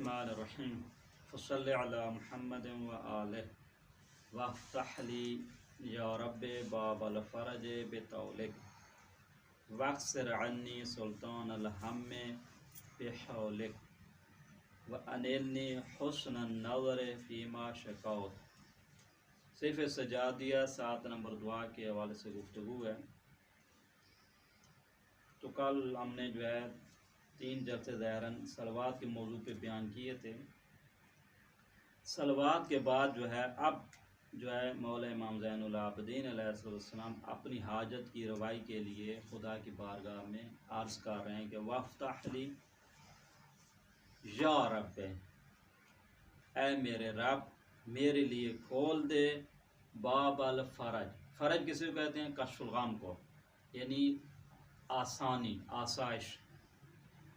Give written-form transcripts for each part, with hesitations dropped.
الرحمن الرحیم فصلی علی محمد و آلہ وافتح لی یا رب باب الفرج بطولک واقصر عنی سلطان الہم بحولک وانلنی حسن النظر فیما شکوت۔ صرف سجادیہ 7 نمبر دعا کے حوالے سے گفتگو ہے۔ تو کل ہم نے جو ہے 3 جلسے ظاہراً صلوات کے موضوع پہ بیان کیے تھے۔ صلوات کے بعد جو ہے اب جو ہے مولا امام زین العابدین علیہ السلام اپنی حاجت کی روائی کے لیے خدا کی بارگاہ میں عرض کر رہے ہیں کہ وافتح لی یا رب، اے میرے رب میرے لیے کھول دے باب الفرج۔ فرج کسی کو کہتے ہیں؟ کشف الغم کو، یعنی آسانی، آسائش۔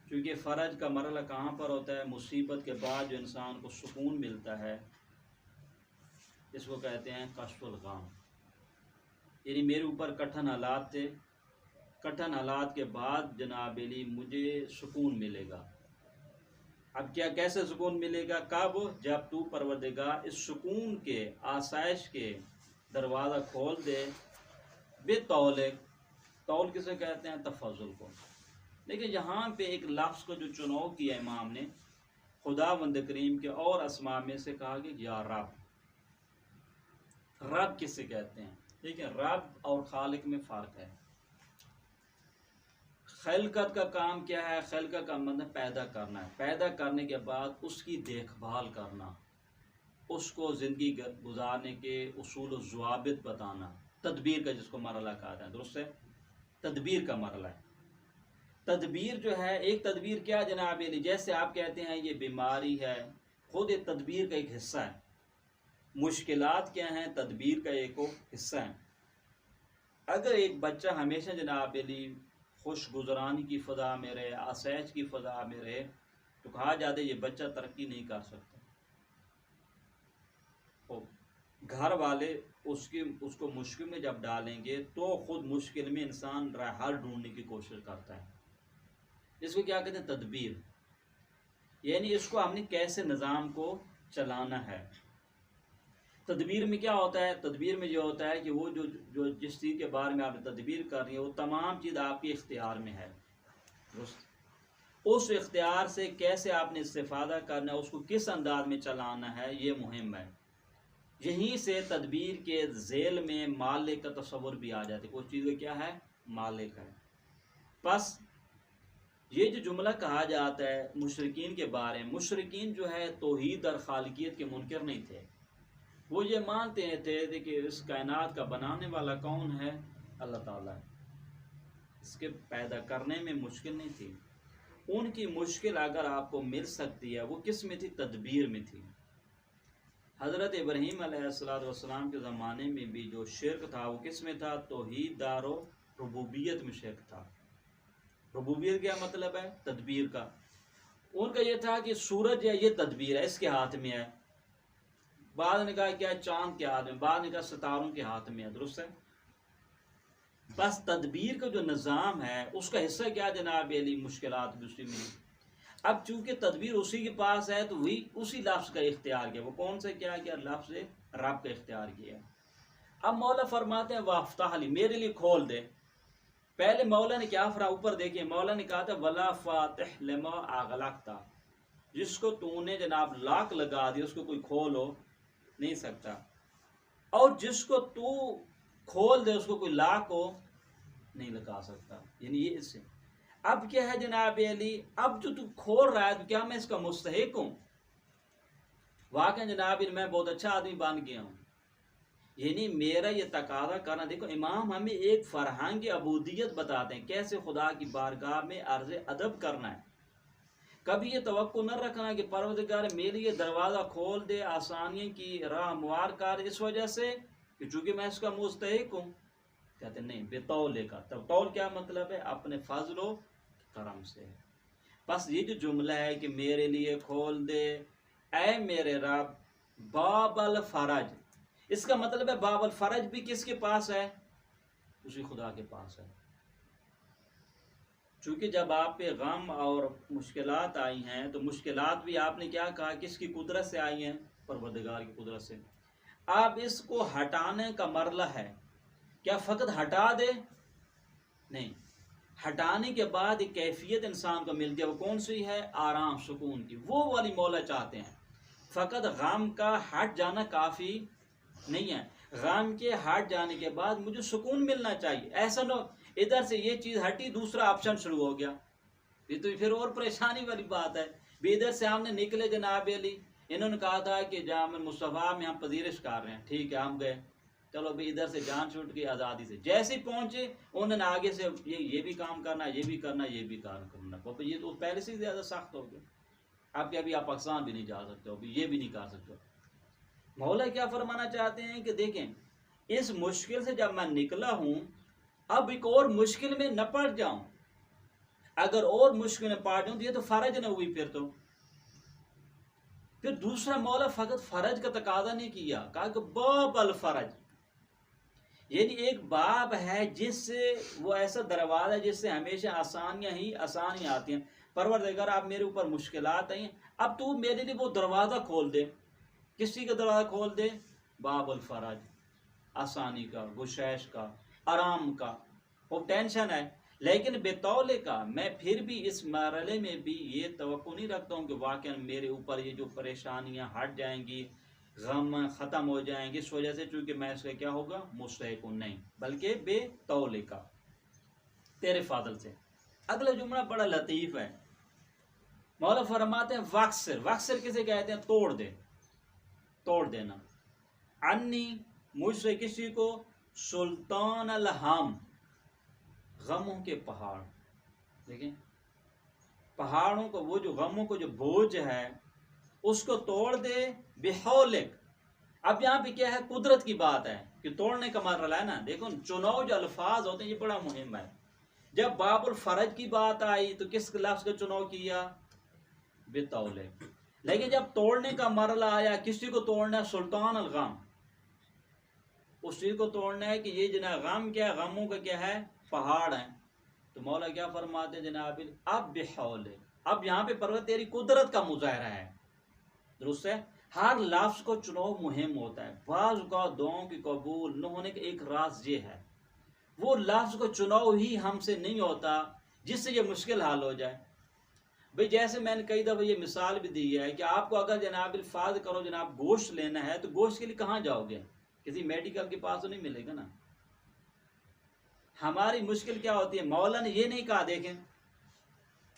کیونکہ فرج کا مرحلہ کہاں پر ہوتا ہے؟ مصیبت کے بعد جو انسان کو سکون ملتا ہے، اس کو کہتے ہیں کشف الغم۔ یعنی میرے اوپر کٹھن حالات تھے، کٹھن حالات کے بعد جناب علی مجھے سکون ملے گا۔ اب کیا کیسے سکون ملے گا؟ کب؟ جب تو پروردگار اس سکون کے، آسائش کے دروازہ کھول دے بے طولک۔ طول کسے کہتے ہیں؟ تفضل کو۔ لیکن یہاں پہ ایک لفظ کو جو چناؤ کیا امام نے، خداوند کریم کے اور اسماء میں سے کہا کہ یا رب۔ رب کسے کہتے ہیں؟ لیکن رب اور خالق میں فرق ہے۔ خلقت کا کام کیا ہے؟ خلقت کا مطلب پیدا کرنا ہے، پیدا کرنے کے بعد اس کی دیکھ بھال کرنا، اس کو زندگی گزارنے کے اصول و ضوابط بتانا، تدبیر کا جس کو مرحلہ کہا ہے، درست ہے؟ تدبیر کا مرحلہ ہے۔ تدبیر جو ہے، ایک تدبیر کیا جناب علی؟ جیسے آپ کہتے ہیں یہ بیماری ہے، خود ایک تدبیر کا ایک حصہ ہے۔ مشکلات کیا ہیں؟ تدبیر کا ایک حصہ ہے۔ اگر ایک بچہ ہمیشہ جناب علی خوش گزرانی کی فضا میں رہے، آسائش کی فضا میں رہے، تو کہا جاتا ہے یہ بچہ ترقی نہیں کر سکتا۔ گھر والے اس کو مشکل میں جب ڈالیں گے تو خود مشکل میں انسان حل ڈھونڈنے کی کوشش کرتا ہے۔ اس کو کیا کہتے ہیں؟ تدبیر۔ یعنی اس کو ہم نے کیسے نظام کو چلانا ہے۔ تدبیر میں کیا ہوتا ہے؟ تدبیر میں یہ ہوتا ہے کہ وہ جو جس چیز کے بارے میں آپ تدبیر کر رہی ہیں وہ تمام چیز آپ کے اختیار میں ہے۔ اس اختیار سے کیسے آپ نے استفادہ کرنا ہے، اس کو کس انداز میں چلانا ہے، یہ مہم ہے۔ یہیں سے تدبیر کے ذیل میں مالک کا تصور بھی آ جاتا ہے۔ کوئی چیز کا کیا ہے؟ مالک ہے۔ بس یہ جو جملہ کہا جاتا ہے مشرکین کے بارے میں، مشرکین جو ہے توحید اور خالقیت کے منکر نہیں تھے۔ وہ یہ مانتے تھے کہ اس کائنات کا بنانے والا کون ہے؟ اللہ تعالیٰ۔ اس کے پیدا کرنے میں مشکل نہیں تھی۔ ان کی مشکل اگر آپ کو مل سکتی ہے، وہ کس میں تھی؟ تدبیر میں تھی۔ حضرت ابراہیم علیہ السلام کے زمانے میں بھی جو شرک تھا وہ کس میں تھا؟ توحید دار و ربوبیت میں شرک تھا۔ ربوبیت کیا مطلب ہے؟ تدبیر کا۔ ان کا یہ تھا کہ سورج ہے، یہ تدبیر ہے، اس کے ہاتھ میں ہے۔ بعد نے کہا کیا چاند کے ہاتھ میں، بعد نے کہا ستاروں کے ہاتھ میں ہے، درست ہے؟ بس تدبیر کا جو نظام ہے اس کا حصہ کیا جناب علی؟ مشکلات بھی اسی میں۔ اب چونکہ تدبیر اسی کے پاس ہے تو وہی اسی لفظ کا اختیار کیا۔ وہ کون سے کیا لفظ؟ رب کا اختیار کیا۔ اب مولا فرماتے ہیں وافتح لی، میرے لیے کھول دے۔ پہلے مولا نے کیا فرمایا؟ اوپر دیکھیں، مولا نے کہا تھا ولا فاتح لما اغلقتا، جس کو تو نے جناب لاک لگا دیا اس کو کوئی کھول ہو نہیں سکتا، اور جس کو تو کھول دے اس کو کوئی لاک ہو نہیں لگا سکتا۔ یعنی یہ اس سے اب کیا ہے جناب علی؟ اب جو تو کھول رہا ہے تو کیا میں اس کا مستحق ہوں؟ واقعی جناب علی میں بہت اچھا آدمی بن گیا ہوں، یعنی میرا یہ تقاضا کرنا۔ دیکھو امام ہمیں ایک فرہنگ عبودیت بتاتے ہیں، کیسے خدا کی بارگاہ میں عرض ادب کرنا ہے۔ کبھی یہ توقع نہ رکھنا کہ پروردگار میرے یہ دروازہ کھول دے، آسانیوں کی راہ ہموار کر، اس وجہ سے کہ چونکہ میں اس کا مستحق ہوں۔ کہتے نہیں، بے طول کا۔ تب طول کیا مطلب ہے؟ اپنے فضل و کرم سے۔ بس یہ جو جملہ ہے کہ میرے لیے کھول دے اے میرے رب باب الفرج، اس کا مطلب ہے باب الفرج بھی کس کے پاس ہے؟ اسی خدا کے پاس ہے۔ چونکہ جب آپ پہ غم اور مشکلات آئی ہیں تو مشکلات بھی آپ نے کیا کہا کس کی قدرت سے آئی ہیں؟ پروردگار کی قدرت سے. آپ اس کو ہٹانے کا مرحلہ ہے، کیا فقط ہٹا دے؟ نہیں، ہٹانے کے بعد ایک کیفیت انسان کو ملتی ہے، وہ کون سی ہے؟ آرام سکون کی. وہ والی مولا چاہتے ہیں. فقط غم کا ہٹ جانا کافی نہیں ہے، غم کے ہٹ جانے کے بعد مجھے سکون ملنا چاہیے. ایسا نہ ادھر سے یہ چیز ہٹی دوسرا آپشن شروع ہو گیا، یہ تو پھر اور پریشانی والی بات ہے. بھی ادھر سے ہم نے نکلے جناب علی، انہوں نے کہا تھا کہ جامع مصطفیٰ میں ہم پذیرش کر رہے ہیں، ٹھیک ہے ہم گئے، چلو بھی ادھر سے جان چھوٹ گئی آزادی سے. جیسے ہی پہنچے انہوں نے آگے سے یہ بھی کام کرنا، یہ بھی کرنا، یہ بھی کام کرنا. یہ تو پہلے سے زیادہ سخت ہو گیا. آپ کہ ابھی آپ پاکستان بھی نہیں جا سکتے ہو، ابھی یہ بھی نہیں کر سکتے ہو. مولا کیا فرمانا چاہتے ہیں کہ دیکھیں اس مشکل سے جب میں نکلا ہوں اب ایک اور مشکل میں نہ پڑ جاؤں. اگر اور مشکل میں پڑ جاؤں تو یہ تو فرج نہ ہوئی. پھر دوسرا مولا فقط فرج کا تقاضا نہیں کیا، کہا کہ باب الفرج، یعنی ایک باب ہے جس سے وہ ایسا دروازہ جس سے ہمیشہ آسانیاں آتی ہیں. پروردگار آپ میرے اوپر مشکلات آئی ہیں، اب تو میرے لیے وہ دروازہ کھول دے. کسی کا دروازہ کھول دے؟ باب الفرج، آسانی کا، گشائش کا، آرام کا. وہ ٹینشن ہے لیکن بطول کا میں پھر بھی اس مرحلے میں بھی یہ توقع نہیں رکھتا ہوں کہ واقعا میرے اوپر یہ جو پریشانیاں ہٹ جائیں گی، غم ختم ہو جائیں گے اس وجہ سے، چونکہ میں اس کا کیا ہوگا مستحق ہوں. نہیں، بلکہ بے طول کا، تیرے فضل سے. اگلا جملہ بڑا لطیف ہے. مولا فرماتے ہیں وقصر. وقصر کسے کہتے ہیں؟ توڑ دے، توڑ دینا. انی، مجھ سے کسی کو، سلطان الہم، غموں کے پہاڑ. دیکھیں پہاڑوں کو، وہ جو غموں کو جو بوجھ ہے اس کو توڑ دے بحولک. اب یہاں پہ کیا ہے؟ قدرت کی بات ہے کہ توڑنے کا مرحلہ ہے نا. دیکھو چناؤ جو الفاظ ہوتے ہیں یہ بڑا مہم ہے. جب باب الفرج کی بات آئی تو کس لفظ کا چناؤ کیا؟ بطولک. لیکن جب توڑنے کا مرحلہ آیا کسی کو توڑنا ہے؟ سلطان الغم، اس چیز کو توڑنا ہے کہ یہ جناب غم کیا ہے؟ غموں کا کیا ہے؟ پہاڑ ہیں. تو مولا کیا فرماتے ہیں جناب؟ اب بحولک. اب یہاں پہ پرور تیری قدرت کا مظاہرہ ہے. درست ہے؟ ہر لفظ کو چناؤ مہم ہوتا ہے. بعض کا دعاؤں کی قبول نہ ہونے کا ایک راز یہ ہے، وہ لفظ کو چناؤ ہی ہم سے نہیں ہوتا جس سے یہ مشکل حل ہو جائے. بھئی جیسے میں نے کئی دفعہ یہ مثال بھی دی ہے کہ آپ کو اگر جناب الفاظ کرو جناب گوشت لینا ہے تو گوشت کے لیے کہاں جاؤ گے؟ کسی میڈیکل کے پاس تو نہیں ملے گا نا. ہماری مشکل کیا ہوتی ہے؟ مولا نے یہ نہیں کہا دیکھیں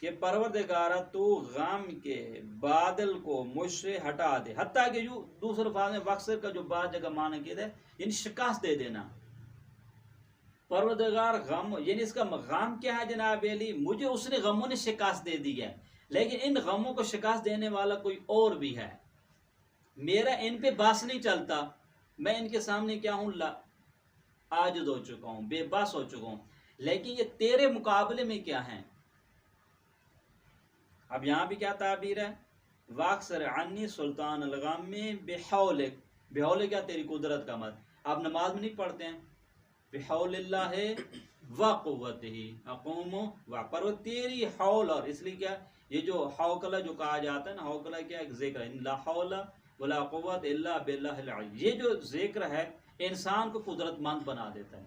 کہ پروردگارہ تو غم کے بادل کو مجھ سے ہٹا دے، حتیٰ کہ جو دوسرے فاظ میں وقصر کا جو بعض جگہ معنی کیا ہے یعنی شکست دے دینا. پروردگار غم، یعنی اس کا غم کیا ہے جناب علی؟ مجھے اس نے غموں نے شکست دے دی ہے، لیکن ان غموں کو شکست دینے والا کوئی اور بھی ہے. میرا ان پہ بس نہیں چلتا، میں ان کے سامنے کیا ہوں؟ عاجز ہو چکا ہوں، بے بس ہو چکا ہوں. لیکن یہ تیرے مقابلے میں کیا ہیں؟ اب یہاں بھی کیا تعبیر ہے؟ واقصر عنی سلطان الغم بحولک. بحولک کیا؟ تیری قدرت کا مت. آپ نماز میں نہیں پڑھتے ہیں بحول اللہ وقوتہ اقوم پر تیری حول، اور اس لیے کیا یہ جو حوکلہ جو کہا جاتا ہے نا، حوکلہ کیا ایک ذکر ہے، لا حول ولا قوت الا باللہ العلی. یہ جو ذکر ہے انسان کو قدرت مند بنا دیتا ہے.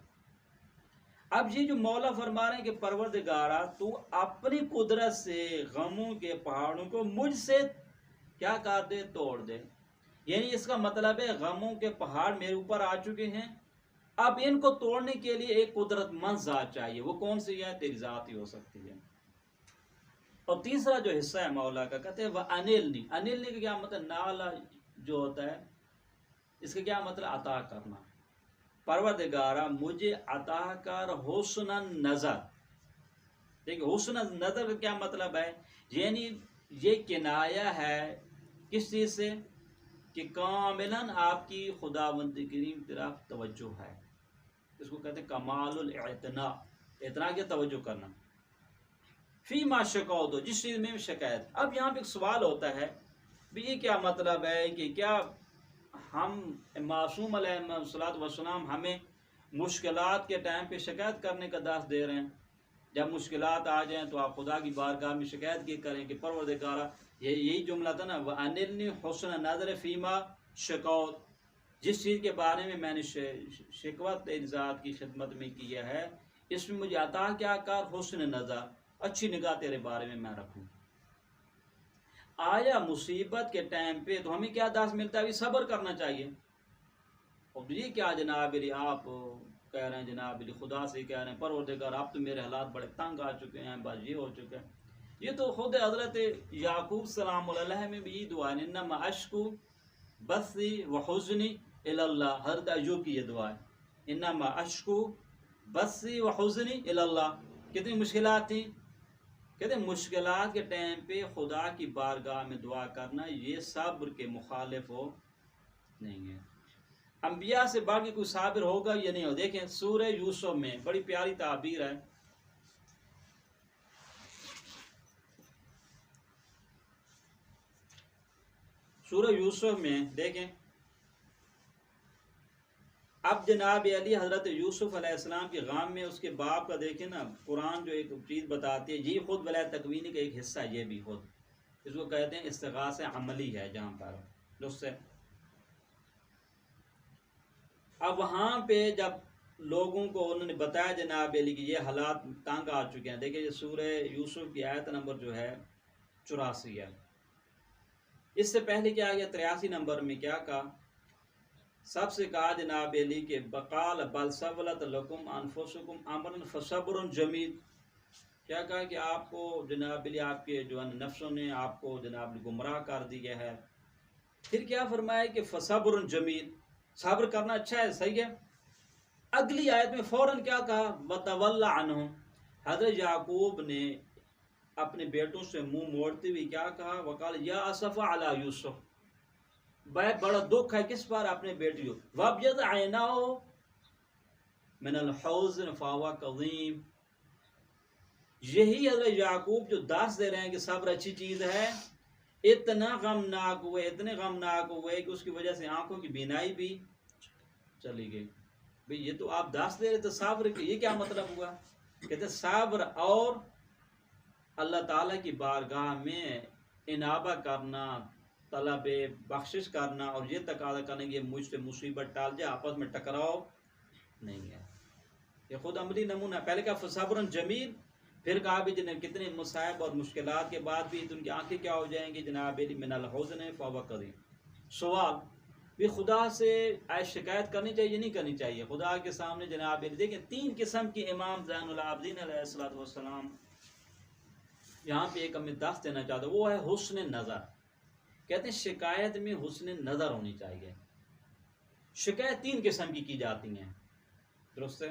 اب یہ جو مولا فرما رہے ہیں کہ پروردگارہ تو اپنی قدرت سے غموں کے پہاڑوں کو مجھ سے کیا کر دے؟ توڑ دے. یعنی اس کا مطلب ہے غموں کے پہاڑ میرے اوپر آ چکے ہیں، اب ان کو توڑنے کے لیے ایک قدرت مند ذات چاہیے. وہ کون سی ہے؟ تیری ذات ہی ہو سکتی ہے. اور تیسرا جو حصہ ہے مولا کا کہتے ہیں وہ انلنی. انلنی کا کیا مطلب؟ نالا جو ہوتا ہے اس کا کیا مطلب؟ عطا کرنا. پروردگارہ مجھے عطا کر حسن نظر. دیکھیں حسن نظر کا کیا مطلب ہے؟ یعنی یہ کنایہ ہے کس چیز سے؟ کہ کاملاً آپ کی خداوند کریم طرف توجہ ہے. اس کو کہتے ہیں کمال الاعتناء. اعتناء کی توجہ کرنا. فی ما شکوت، جس چیز میں شکایت. اب یہاں پہ ایک سوال ہوتا ہے بھی یہ کیا مطلب ہے کہ کیا ہم معصوم علیہ الصلوۃ والسلام ہمیں مشکلات کے ٹائم پہ شکایت کرنے کا درس دے رہے ہیں؟ جب مشکلات آ جائیں تو آپ خدا کی بارگاہ میں شکایت کی کریں کہ پروردگارا، یہی جملہ تھا نا، وَأَنِلْنِي حُسْنَ نَظْرِ فِيمَا شَكَوْتُ، جس چیز کے بارے میں میں نے شکوت تیری ذات کی خدمت میں کیا ہے، اس میں مجھے عطا کیا کر حسن نظر، اچھی نگاہ تیرے بارے میں رکھوں۔ آیا مصیبت کے ٹائم پہ تو ہمیں کیا درس ملتا ہے؟ ابھی صبر کرنا چاہیے۔ اور یہ کیا جناب علی آپ کہہ رہے ہیں، جناب علی خدا سے کہہ رہے ہیں پروردگار اب تو میرے حالات بڑے تنگ آ چکے ہیں، بس یہ ہو چکا ہے۔ یہ تو خود حضرت یعقوب سلام علیہ میں بھی یہ دعا ہے، انما اشکو بثی وحزنی الی اللہ، حضرت ایوب کی یہ دعا ہے، انما اشکو بثی وحزنی الی اللہ۔ کتنی مشکلات تھیں، کہتے ہیں مشکلات کے ٹائم پہ خدا کی بارگاہ میں دعا کرنا یہ صبر کے مخالف ہو نہیں ہے۔ انبیاء سے بڑھ کے کوئی صابر ہوگا یا نہیں ہو؟ دیکھیں سورہ یوسف میں بڑی پیاری تعبیر ہے، سورہ یوسف میں دیکھیں، اب جناب علی حضرت یوسف علیہ السلام کے غام میں اس کے باپ کا دیکھیں نا، قرآن جو ایک چیز بتاتی ہے، یہ خود ولایت تکوینی کا ایک حصہ ہے، یہ بھی خود اس کو کہتے ہیں استغاثہ عملی ہے، جہاں پر درست ہے۔ اب وہاں پہ جب لوگوں کو انہوں نے بتایا جناب علی کہ یہ حالات تنگ آ چکے ہیں، دیکھیں یہ سورہ یوسف کی آیت نمبر جو ہے 84 ہے۔ اس سے پہلے کیا گیا 83 نمبر میں کیا کہا؟ سب سے کہا جناب علی کہ بقال بل سولت لکم انفسکم امرا فصبر جمیل، کیا کہا کہ آپ کو جناب علی آپ کے جو نفسوں نے آپ کو جناب گمراہ کر دیا ہے۔ پھر کیا فرمایا کہ فصبر جمیل، صبر کرنا اچھا ہے، صحیح ہے۔ اگلی آیت میں فوراً کیا کہا؟ وَتَوَلَّ عَنْهُمْ، حضرت یعقوب نے اپنے بیٹوں سے منہ موڑتے ہوئے کیا کہا؟ وقال یا اسف علی یوسف، بڑا دکھ ہے کس پر؟ اپنے بیٹیوں۔ وَابْيَضْ عَيْنَاهُ مِنَ الْحُزْنِ فَهُوَ كَظِيمٌ، یہی حضرت یعقوب جو درس دے رہے ہیں کہ صبر اچھی چیز ہے، اتنا غمناک ہوئے، اتنے غمناک ہوئے کہ اس کی وجہ سے آنکھوں کی بینائی بھی چلی گئی۔ بھئی یہ تو آپ درس دے رہے تو صبر کے یہ کیا مطلب ہوا؟ کہتے صبر اور اللہ تعالیٰ کی بارگاہ میں انابہ کرنا، طلب بخشش کرنا، اور یہ تقاضا کرنا کہ یہ مجھ سے مصیبت ٹال جائے، آپس میں ٹکراؤ نہیں ہے۔ یہ خود عملی نمونہ، پہلے کہا فصبر جمیل، پھر کہا بھی جنہیں کتنے مصائب اور مشکلات کے بعد بھی ان کی آنکھیں کیا ہو جائیں گی جناب علی من الحزن فهو كظيم۔ سوال بھی خدا سے شکایت کرنی چاہیے نہیں کرنی چاہیے؟ خدا کے سامنے جناب علی دیکھیں 3 قسم کی امام زین العابدین علیہ السلام یہاں پہ ایک ہمیں درس دینا چاہتا، وہ ہے حسن نظر۔ کہتے ہیں شکایت میں حسن نظر ہونی چاہیے۔ شکایت 3 قسم کی جاتی ہیں، درست ہے؟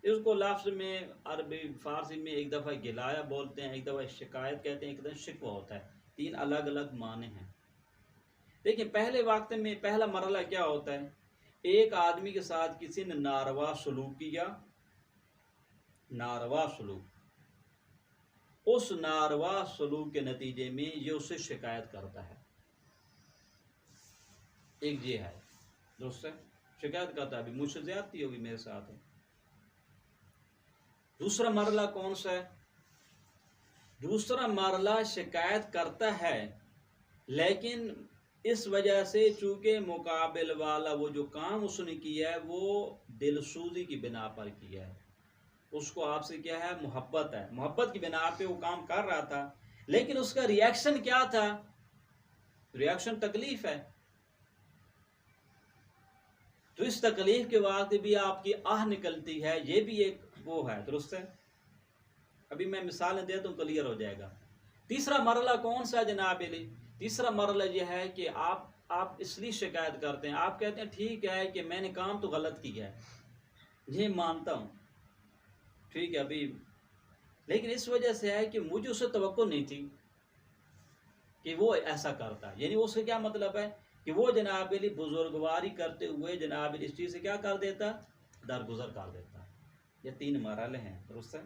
اس کو لفظ میں عربی فارسی میں ایک دفعہ گلایا بولتے ہیں، ایک دفعہ شکایت کہتے ہیں، ایک دفعہ شکوہ ہوتا ہے، 3 الگ الگ معنی ہیں۔ دیکھیں پہلے وقت میں پہلا مرحلہ کیا ہوتا ہے؟ ایک آدمی کے ساتھ کسی نے ناروا سلوک کیا، ناروا سلوک، اس ناروا سلوک کے نتیجے میں یہ اس سے شکایت کرتا ہے، ایک یہ ہے، درست ہے؟ شکایت کرتا ہے بھی مجھ سے زیادتی ہوگی میرے ساتھ۔ دوسرا مرحلہ کون سا ہے؟ دوسرا مرحلہ شکایت کرتا ہے، لیکن اس وجہ سے چونکہ مقابل والا وہ جو کام اس نے کیا ہے وہ دل سوزی کی بنا پر کیا ہے، اس کو آپ سے کیا ہے؟ محبت ہے، محبت کی بنا پہ وہ کام کر رہا تھا، لیکن اس کا ریاکشن کیا تھا؟ ریاکشن تکلیف ہے، تو اس تکلیف کے وقت بھی آپ کی آہ نکلتی ہے، یہ بھی ایک وہ ہے، درست ہے؟ ابھی میں مثالیں دے تو کلیئر ہو جائے گا۔ تیسرا مرحلہ کون سا جناب علی؟ تیسرا مرحلہ یہ ہے کہ آپ اس لیے شکایت کرتے ہیں، آپ کہتے ہیں ٹھیک ہے کہ میں نے کام تو غلط کیا ہے، یہ مانتا ہوں، ٹھیک ہے ابھی، لیکن اس وجہ سے ہے کہ مجھے اسے توقع نہیں تھی کہ وہ ایسا کرتا، یعنی اس سے کیا مطلب ہے کہ وہ جناب علی بزرگواری کرتے ہوئے جناب علی اس چیز سے کیا کر دیتا؟ درگزر کر دیتا۔ یہ 3 مرحلے ہیں، درست ہے؟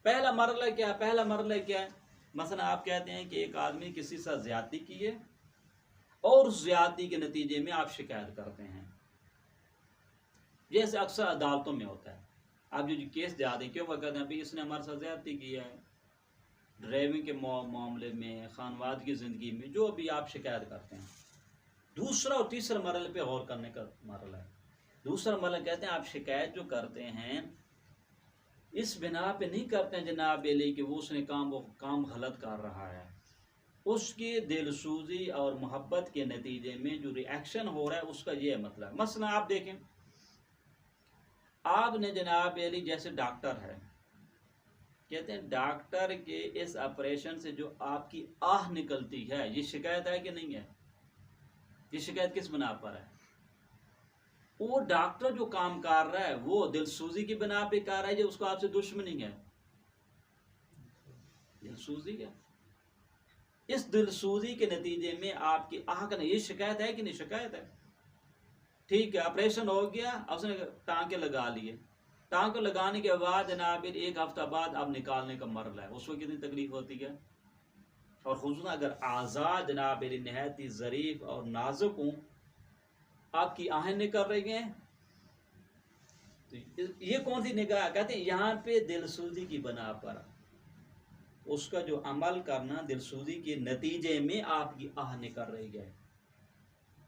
پہلا مرحلہ کیا ہے؟ پہلا مرحلہ کیا ہے؟ مثلا آپ کہتے ہیں کہ ایک آدمی کسی سے زیادتی کی ہے اور اس زیادتی کے نتیجے میں آپ شکایت کرتے ہیں، جیسے اکثر عدالتوں میں ہوتا ہے۔ آپ جو کیس جاتے ہیں کیوں وہ کہتے ہیں ابھی اس نے ہمارے ساتھ زیادتی کیا ہے، ڈرائیونگ کے معاملے میں، خانواد کی زندگی میں، جو بھی آپ شکایت کرتے ہیں. دوسرا اور تیسرا مرحلے پہ غور کرنے کا مرحلہ ہے. دوسرا مرحلہ کہتے ہیں آپ شکایت جو کرتے ہیں اس بنا پہ نہیں کرتے ہیں جناب علی کہ وہ اس نے کام غلط کر رہا ہے، اس کی دل سوزی اور محبت کے نتیجے میں جو ری ایکشن ہو رہا ہے اس کا یہ مطلب ہے. مثلا آپ دیکھیں، آپ نے جناب علی جیسے ڈاکٹر ہے، کہتے ہیں ڈاکٹر کے اس آپریشن سے جو آپ کی آہ نکلتی ہے یہ شکایت ہے کہ نہیں ہے؟ یہ شکایت کس بنا پر ہے؟ وہ ڈاکٹر جو کام کر رہا ہے وہ دل سوزی کی بنا پہ کر رہا ہے، جو اس کو آپ سے دشمنی ہے، دل سوزی ہے. اس دل سوزی کے نتیجے میں آپ کی آہ کا یہ شکایت ہے کہ نہیں؟ شکایت ہے. ٹھیک ہے، آپریشن ہو گیا، اس نے ٹانکے لگا لیے، ٹانکے لگانے کے بعد جناب ایک ہفتہ بعد اب نکالنے کا مرحلہ ہے، اس وقت کتنی تکلیف ہوتی ہے. اور خصوصاً اگر آزاد جناب نہایت ہی ظریف اور نازک ہوں، آپ کی آہیں نکل رہی ہیں، تو یہ کون سی نگاہ؟ کہتے ہیں یہاں پہ دل سوزی کی بنا پر اس کا جو عمل کرنا دل سوزی کے نتیجے میں آپ کی آہ نکل رہی ہے،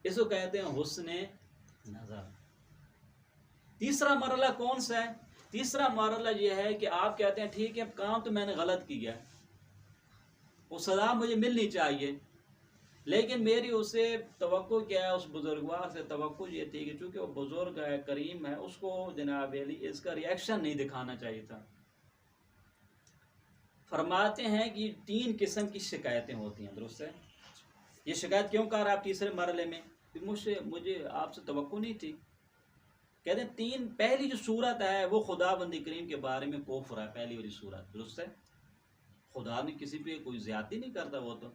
اس کو کہتے ہیں حسن نظر. تیسرا مرحلہ کون سا ہے؟ تیسرا مرحلہ یہ ہے کہ آپ کہتے ہیں ٹھیک ہے کام تو میں نے غلط کیا، وہ سزا مجھے ملنی چاہیے، لیکن میری اسے توقع کیا ہے، اس بزرگوار سے توقع یہ تھی کہ چونکہ وہ بزرگ ہے، کریم ہے، اس کو جناب علی اس کا ری ایکشن نہیں دکھانا چاہیے تھا. فرماتے ہیں کہ 3 قسم کی شکایتیں ہوتی ہیں، درست ہے؟ یہ شکایت کیوں کر رہا ہے آپ تیسرے مرحلے میں؟ مجھے آپ سے توقع نہیں تھی. کہتے ہیں 3. پہلی جو صورت ہے وہ خدا بندی کریم کے بارے میں کفر ہے، پہلی والی صورت، درست ہے؟ خدا نے کسی پہ کوئی زیادتی نہیں کرتا. وہ تو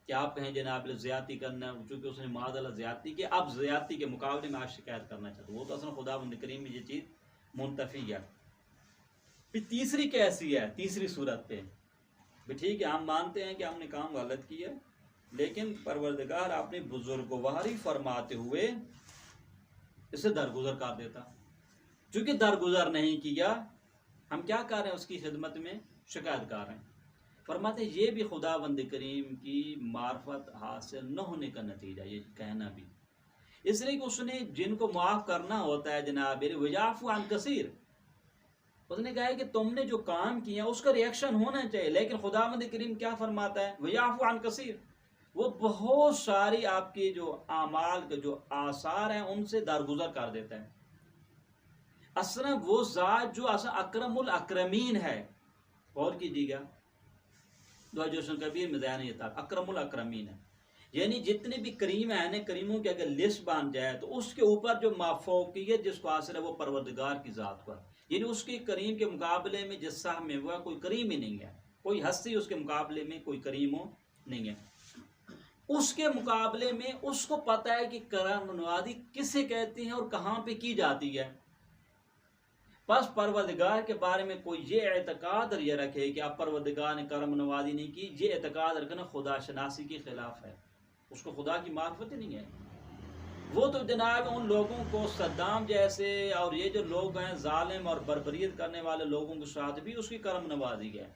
کہ آپ کہیں جناب زیادتی کرنا، چونکہ اس نے معاذ اللہ زیادتی کی، اب زیادتی کے مقابلے میں آپ شکایت کرنا چاہتے، وہ تو اصلا خدا بندی کریم میں یہ چیز منتفی ہے. پھر تیسری کیسی ہے؟ تیسری صورت پہ ٹھیک ہے ہم مانتے ہیں کہ ہم نے کام غلط کیا، لیکن پروردگار اپنی بزرگواری فرماتے ہوئے اسے درگزر کر دیتا. چونکہ درگزر نہیں کیا، ہم کیا کر رہے ہیں؟ اس کی خدمت میں شکایت کر رہے ہیں. فرماتے ہیں یہ بھی خدا بند کریم کی معرفت حاصل نہ ہونے کا نتیجہ، یہ کہنا بھی اس لیے کہ اس نے جن کو معاف کرنا ہوتا ہے جناب ویعفو عن کثیر، اس نے کہا ہے کہ تم نے جو کام کیا اس کا ری ایکشن ہونا چاہیے، لیکن خدا بند کریم کیا فرماتا ہے؟ ویعفو عن کثیر، وہ بہت ساری آپ کی جو اعمال کے جو آثار ہیں ان سے درگزر کر دیتا ہے. اصلا وہ ذات جو اصلا اکرم الاکرمین ہے، اور کیجیے گا دعا جوشن کبیر میں بیان یہ تھا اکرم الاکرمین ہے، یعنی جتنے بھی کریم ہیں، کریموں کی اگر لسٹ بن جائے تو اس کے اوپر جو مافوقیت جس کو حاصل ہے وہ پروردگار کی ذات پر، یعنی اس کے کریم کے مقابلے میں جس ساہ میں ہوا کوئی کریم ہی نہیں ہے، کوئی ہستی اس کے مقابلے میں کوئی کریم ہو نہیں ہے. اس کے مقابلے میں اس کو پتہ ہے کہ کرم نوازی کسے کہتے ہیں اور کہاں پہ کی جاتی ہے. بس پروردگار کے بارے میں کوئی یہ اعتقاد یہ رکھے کہ اب پروردگار نے کرم نوازی نہیں کی، یہ اعتقاد رکھنا خدا شناسی کے خلاف ہے، اس کو خدا کی معرفت ہی نہیں ہے. وہ تو جناب ان لوگوں کو صدام جیسے اور یہ جو لوگ ہیں ظالم اور بربریت کرنے والے لوگوں کے ساتھ بھی اس کی کرم نوازی ہے.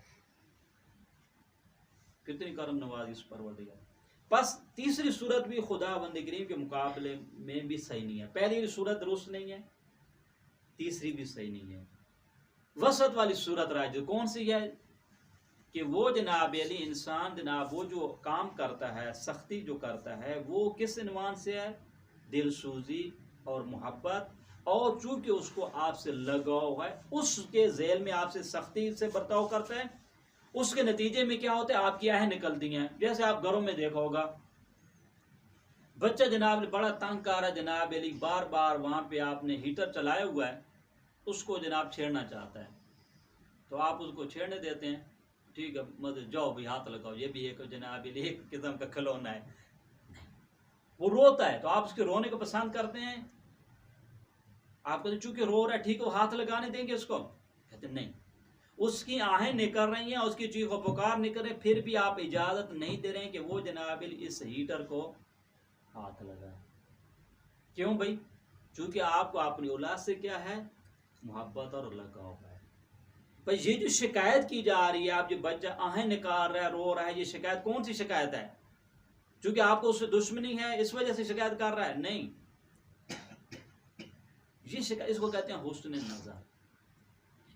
کتنی کرم نوازی اس پروردگار. بس تیسری صورت بھی خدا بند کریم کے مقابلے میں بھی صحیح نہیں ہے. پہلی صورت درست نہیں ہے، تیسری بھی صحیح نہیں ہے. وسط والی صورت راج کون سی ہے؟ کہ وہ جناب علی انسان جناب وہ جو کام کرتا ہے، سختی جو کرتا ہے، وہ کس عنوان سے ہے؟ دل سوزی اور محبت، اور چونکہ اس کو آپ سے لگاؤ ہے اس کے ذیل میں آپ سے سختی سے برتاؤ کرتا ہے. اس کے نتیجے میں کیا ہوتا ہے؟ آپ کی آہیں نکلتی ہیں. جیسے آپ گھروں میں دیکھا ہوگا بچہ جناب بڑا تنگ کر رہا ہے جناب علی، بار بار وہاں پہ آپ نے ہیٹر چلایا ہوا ہے، اس کو جناب چھیڑنا چاہتا ہے تو آپ اس کو چھیڑنے دیتے ہیں، ٹھیک ہے مطلب جاؤ بھی ہاتھ لگاؤ، یہ بھی ایک جناب علی ایک قسم کا کھلونا ہے. وہ روتا ہے تو آپ اس کے رونے کو پسند کرتے ہیں؟ آپ کہتے چونکہ رو رہا ہے ٹھیک ہے وہ ہاتھ لگانے دیں گے اس کو؟ کہتے نہیں. اس کی آہیں نکل رہی ہیں، اس کی چیخ و پکار نکل رہے، پھر بھی آپ اجازت نہیں دے رہے ہیں کہ وہ جناب اس ہیٹر کو ہاتھ لگائے. کیوں بھائی؟ چونکہ آپ کو اپنی اولاد سے کیا ہے؟ محبت اور لگاؤ ہے. پر یہ جو شکایت کی جا رہی ہے، آپ جو بچہ آہیں نکال رہا ہے، رو رہا ہے، یہ شکایت کون سی شکایت ہے؟ چونکہ آپ کو اس سے دشمنی ہے اس وجہ سے شکایت کر رہا ہے؟ نہیں، یہ شکایت اس کو کہتے ہیں حسن نظر.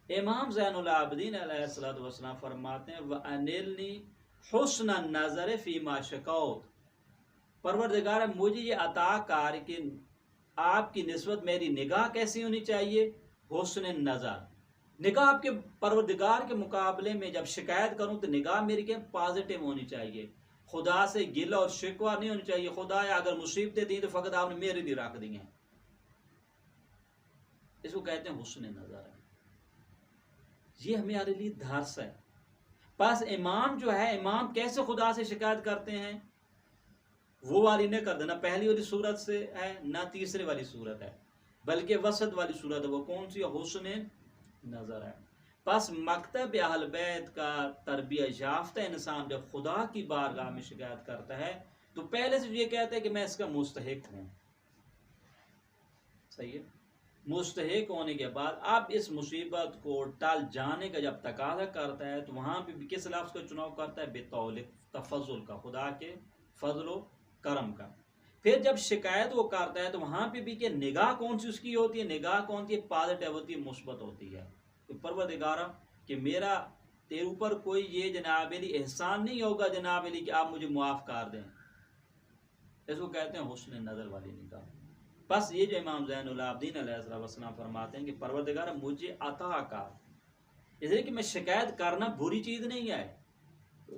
امام زین العابدین علیہ السلام فرماتے ہیں وَأَنِلْنِي حُسْنَ النَّظَرِ فِي مَا شَكَوْتُ، پروردگار مجھے یہ عطا کر کہ آپ کی نسبت میری نگاہ کیسی ہونی چاہیے؟ حسن نظر. نگاہ آپ کے پروردگار کے مقابلے میں جب شکایت کروں تو نگاہ میری کہ پازیٹیو ہونی چاہیے. خدا سے گلہ اور شکوہ نہیں ہونی چاہیے. خدا اگر مصیبتیں دیں تو فقط آپ نے میرے لیے رکھ دی ہیں. اس کو کہتے ہیں حسن نظر. یہ ہمارے لیے درس ہے. بس امام جو ہے، امام کیسے خدا سے شکایت کرتے ہیں؟ وہ والی نہ کر دینا پہلی والی صورت سے ہے، نہ تیسرے والی صورت ہے، بلکہ وسط والی صورت ہے. وہ کون سی؟ حسن نظر ہے. پس مکتب اہل بیت کا تربیت یافتہ انسان جب خدا کی بارگاہ میں شکایت کرتا ہے تو پہلے سے یہ کہتا ہے کہ میں اس کا مستحق ہوں. صحیح ہے. مستحق ہونے کے بعد اب اس مصیبت کو ٹال جانے کا جب تقاضا کرتا ہے تو وہاں پہ بھی کس لفظ کا چناؤ کرتا ہے؟ بطول تفضل کا، خدا کے فضل و کرم کا. پھر جب شکایت وہ کرتا ہے تو وہاں پہ بھی کہ نگاہ کون سی اس کی ہوتی ہے؟ نگاہ کون سی ہے؟ پازیٹیو ہوتی ہے، مثبت ہوتی ہے. کہ پروردگارا کہ میرا تیرے اوپر کوئی یہ جناب علی احسان نہیں ہوگا جناب علی کہ آپ مجھے معاف کر دیں. اس کو کہتے ہیں حسن نظر والی نگاہ. بس یہ جو امام زین العابدین علیہ السلام فرماتے ہیں کہ پروردگار مجھے عطا کر، اس لیے کہ میں شکایت کرنا بری چیز نہیں ہے.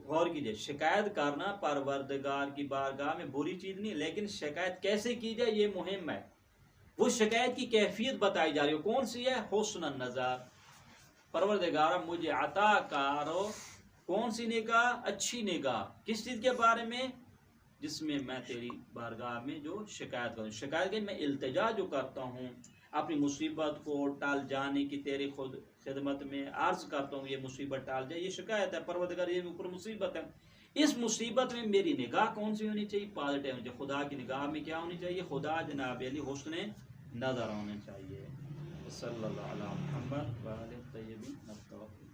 غور کیجئے، شکایت کرنا پروردگار کی بارگاہ میں بری چیز نہیں، لیکن شکایت کیسے کی جائے یہ مہم ہے. وہ شکایت کی کیفیت بتائی جا رہی ہے. کون سی ہے؟ حسن النظر. پروردگار مجھے عطا کرو کون سی نگاہ؟ اچھی نگاہ. کس چیز کے بارے میں؟ جس میں میں تیری بارگاہ میں جو شکایت کروں. شکایت کہ میں التجا جو کرتا ہوں اپنی مصیبت کو ٹال جانے کی تیری خود خدمت میں عرض کرتا ہوں یہ مصیبت ٹال جائے، یہ شکایت ہے. پروردگار یہ اوپر مصیبت ہے، اس مصیبت میں میری نگاہ کون سی ہونی چاہیے؟ پازیٹیو ہونی چاہیے. خدا کی نگاہ میں کیا ہونی چاہیے؟ خدا جناب علی حسن نظر ہونا چاہیے. صلی اللہ علیہ محمد وآلہ الطیبین الطاہرین.